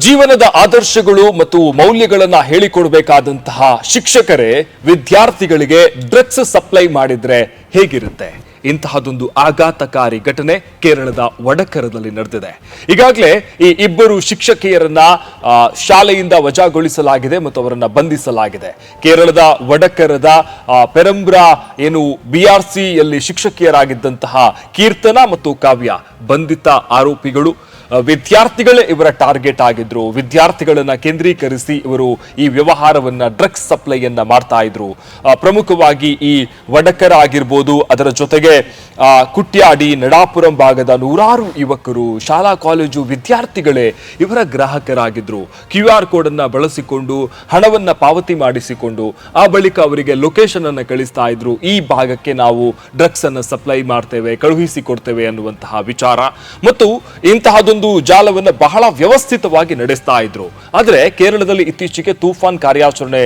ಜೀವನದ ಆದರ್ಶಗಳು ಮತ್ತು ಮೌಲ್ಯಗಳನ್ನು ಹೇಳಿಕೊಡಬೇಕಾದಂತಹ ಶಿಕ್ಷಕರೇ ವಿದ್ಯಾರ್ಥಿಗಳಿಗೆ ಡ್ರಗ್ಸ್ ಸಪ್ಲೈ ಮಾಡಿದ್ರೆ ಹೇಗಿರುತ್ತೆ? ಇಂತಹದೊಂದು ಆಘಾತಕಾರಿ ಘಟನೆ ಕೇರಳದ ವಡಕರದಲ್ಲಿ ನಡೆದಿದೆ. ಈಗಾಗಲೇ ಈ ಇಬ್ಬರು ಶಿಕ್ಷಕಿಯರನ್ನ ಶಾಲೆಯಿಂದ ವಜಾಗೊಳಿಸಲಾಗಿದೆ ಮತ್ತು ಅವರನ್ನ ಬಂಧಿಸಲಾಗಿದೆ. ಕೇರಳದ ವಡಕರದ ಪೆರಂಬ್ರಾ BRC ಯಲ್ಲಿ ಶಿಕ್ಷಕಿಯರಾಗಿದ್ದಂತಹ ಕೀರ್ತನ ಮತ್ತು ಕಾವ್ಯ ಬಂಧಿತ ಆರೋಪಿಗಳು. ವಿದ್ಯಾರ್ಥಿಗಳೇ ಇವರ ಟಾರ್ಗೆಟ್ ಆಗಿದ್ರು. ವಿದ್ಯಾರ್ಥಿಗಳನ್ನ ಕೇಂದ್ರೀಕರಿಸಿ ಇವರು ಈ ವ್ಯವಹಾರವನ್ನ ಡ್ರಗ್ಸ್ ಸಪ್ಲೈಯನ್ನ ಮಾಡ್ತಾ ಇದ್ರು. ಪ್ರಮುಖವಾಗಿ ಈ ವಡಕರ ಆಗಿರ್ಬೋದು, ಅದರ ಜೊತೆಗೆ ಕುಟ್ಯಾಡಿ, ನಡಾಪುರಂ ಭಾಗದ ನೂರಾರು ಯುವಕರು, ಶಾಲಾ ಕಾಲೇಜು ವಿದ್ಯಾರ್ಥಿಗಳೇ ಇವರ ಗ್ರಾಹಕರಾಗಿದ್ರು. QR ಕೋಡ್ ಅನ್ನ ಬಳಸಿಕೊಂಡು ಹಣವನ್ನ ಪಾವತಿ ಮಾಡಿಸಿಕೊಂಡು ಆ ಬಳಿಕ ಅವರಿಗೆ ಲೊಕೇಶನ್ ಅನ್ನ ಕಳಿಸ್ತಾ ಇದ್ರು. ಈ ಭಾಗಕ್ಕೆ ನಾವು ಡ್ರಗ್ಸ್ ಅನ್ನ ಸಪ್ಲೈ ಮಾಡ್ತೇವೆ, ಕಳುಹಿಸಿಕೊಡ್ತೇವೆ ಅನ್ನುವಂತಹ ವಿಚಾರ ಮತ್ತು ಇಂತಹದೊಂದು ಜಾಲವನ್ನ ಬಹಳ ವ್ಯವಸ್ಥಿತವಾಗಿ ನಡೆಸ್ತಾ ಇದ್ರು. ಆದ್ರೆ ಕೇರಳದಲ್ಲಿ ಇತ್ತೀಚೆಗೆ ತೂಫಾನ್ ಕಾರ್ಯಾಚರಣೆ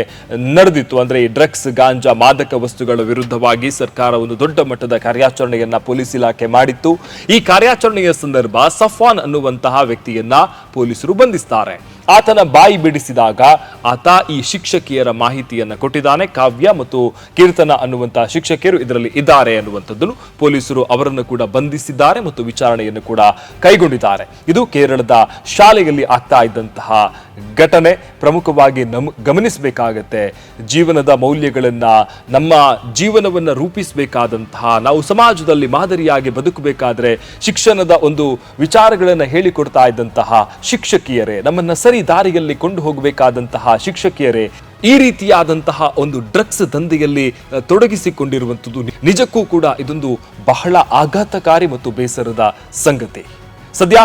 ನಡೆದಿತ್ತು. ಅಂದ್ರೆ ಈ ಡ್ರಗ್ಸ್, ಗಾಂಜಾ, ಮಾದಕ ವಸ್ತುಗಳ ವಿರುದ್ಧವಾಗಿ ಸರ್ಕಾರ ಒಂದು ದೊಡ್ಡ ಮಟ್ಟದ ಕಾರ್ಯಾಚರಣೆಯನ್ನ ಪೊಲೀಸ್ ಇಲಾಖೆ ಮಾಡಿತ್ತು. ಈ ಕಾರ್ಯಾಚರಣೆಯ ಸಂದರ್ಭ ಸಫಾನ್ ಅನ್ನುವಂತಹ ವ್ಯಕ್ತಿಯನ್ನ ಪೊಲೀಸರು ಬಂಧಿಸ್ತಾರೆ. ಆತನ ಬಾಯಿ ಬಿಡಿಸಿದಾಗ ಆತ ಈ ಶಿಕ್ಷಕಿಯರ ಮಾಹಿತಿಯನ್ನ ಕೊಟ್ಟಿದ್ದಾನೆ. ಕಾವ್ಯ ಮತ್ತು ಕೀರ್ತನ ಅನ್ನುವಂತಹ ಶಿಕ್ಷಕಿಯರು ಇದರಲ್ಲಿ ಇದ್ದಾರೆ ಅನ್ನುವಂಥದ್ದನ್ನು ಪೊಲೀಸರು ಅವರನ್ನು ಕೂಡ ಬಂಧಿಸಿದ್ದಾರೆ ಮತ್ತು ವಿಚಾರಣೆಯನ್ನು ಕೂಡ ಕೈಗೊಂಡಿದ್ದಾರೆ. ಇದು ಕೇರಳದ ಶಾಲೆಯಲ್ಲಿ ಆಗ್ತಾ ಇದ್ದಂತಹ ಘಟನೆ. ಪ್ರಮುಖವಾಗಿ ಗಮನಿಸಬೇಕಾಗತ್ತೆ, ಜೀವನದ ಮೌಲ್ಯಗಳನ್ನ, ನಮ್ಮ ಜೀವನವನ್ನ ರೂಪಿಸಬೇಕಾದಂತಹ, ನಾವು ಸಮಾಜದಲ್ಲಿ ಮಾದರಿಯಾಗಿ ಬದುಕಬೇಕಾದ್ರೆ ಶಿಕ್ಷಣದ ಒಂದು ವಿಚಾರಗಳನ್ನ ಹೇಳಿಕೊಡ್ತಾ ಇದ್ದಂತಹ ಶಿಕ್ಷಕಿಯರೇ, ನಮ್ಮನ್ನ ಸರಿ ದಾರಿಯಲ್ಲಿ ಕೊಂಡು ಹೋಗಬೇಕಾದಂತಹ ಶಿಕ್ಷಕಿಯರೇ ಈ ರೀತಿಯಾದಂತಹ ಒಂದು ಡ್ರಗ್ಸ್ ದಂಧೆಯಲ್ಲಿ ತೊಡಗಿಸಿಕೊಂಡಿರುವಂಥದ್ದು ನಿಜಕ್ಕೂ ಕೂಡ ಇದೊಂದು ಬಹಳ ಆಘಾತಕಾರಿ ಮತ್ತು ಬೇಸರದ ಸಂಗತಿ. ಸದ್ಯ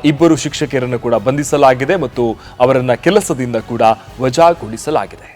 ಇಬ್ಬರು ಶಿಕ್ಷಕಿಯರನ್ನು ಕೂಡ ಬಂಧಿಸಲಾಗಿದೆ ಮತ್ತು ಅವರನ್ನ ಕೆಲಸದಿಂದ ಕೂಡ ವಜಾಗೊಳಿಸಲಾಗಿದೆ.